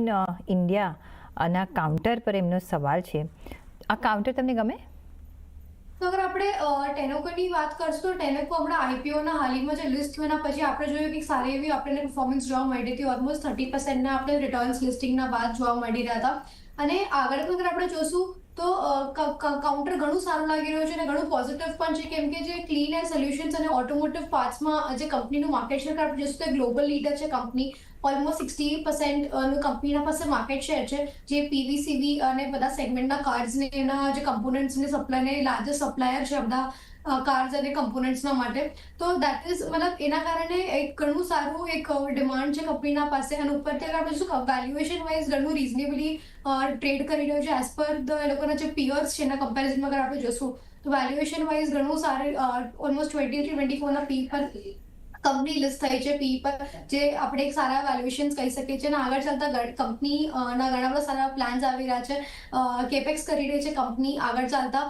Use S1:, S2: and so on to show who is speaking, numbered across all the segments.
S1: Telephone ઇન્ડિયાના counter પર એમનો સવાલ છે. આ કાઉન્ટર તમને ગમે?
S2: તો અગર આપણે ટેનોકોની વાત કરશું તો ટેનોકો હમણાં આઈપીઓના હાલમાં જે લિસ્ટ થવાના પછી આપણે જોયું કે સારી એવી આપણને પરફોર્મન્સ જોવા મળી હતી. ઓલમોસ્ટ 30% આપણે રિટર્ન્સ લિસ્ટિંગના બાદ જોવા મળી રહ્યા હતા. અને આગળ પણ અગર આપણે જોશું તો કાઉન્ટર ઘણું સારું લાગી રહ્યું છે અને ઘણું પોઝિટિવ પણ છે, કેમ કે જે ક્લીન એન્ડ સોલ્યુશન્સ અને ઓટોમોટિવ પાર્ટ્સમાં જે કંપનીનું માર્કેટ શેર આપણે જોશું તો ગ્લોબલ લીડર છે કંપની. ઓલમોસ્ટ 60% નું કંપનીના પાસે માર્કેટ શેર છે, જે પીવીસીવી અને બધા સેગમેન્ટના કાર્ડ્સને એના જે કમ્પોનન્ટ્સને સપ્લાયને લાર્જેસ્ટ સપ્લાયર છે બધા કાર્ડ્સ અને કમ્પોનન્ટ્સના માટે. તો દેટ ઇઝ મતલબ એના કારણે એક ઘણું સારું એક ડિમાન્ડ છે કંપનીના પાસે. અને ઉપરથી અગર આપણે શું વેલ્યુએશન વાઇઝ ઘણું રિઝનેબલી ટ્રેડ કરી રહ્યું છે એઝ પર ધ એ લોકોના જે પિયર્સ છે એના કમ્પેરિઝનમાં અગર આપણે જોશું તો વેલ્યુએશન વાઇઝ ઘણું સારું ઓલમોસ્ટ 23-24 પી પર કંપની લિસ્ટ થઈ છે, પી પર, જે આપણે એક સારા વેલ્યુએશન્સ કહી શકીએ છીએ. અને આગળ ચાલતા કંપનીના ઘણા બધા સારા પ્લાન્સ આવી રહ્યા છે. કેપેક્સ કરી રહી છે કંપની આગળ ચાલતા,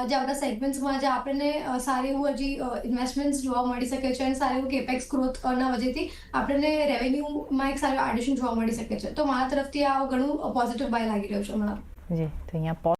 S2: જે આપણા સેગમેન્ટ્સમાં જે આપણને સારી એવું હજી ઇન્વેસ્ટમેન્ટ્સ જોવા મળી શકે છે અને સારી એવું કેપેક્સ ગ્રોથના વજહથી આપણને રેવન્યુમાં એક સારું એડિશન જોવા મળી શકે છે. તો મારા તરફથી આ ઘણું પોઝિટિવ બાય લાગી રહ્યું છે હમણાં.
S1: જી, તો અહીંયા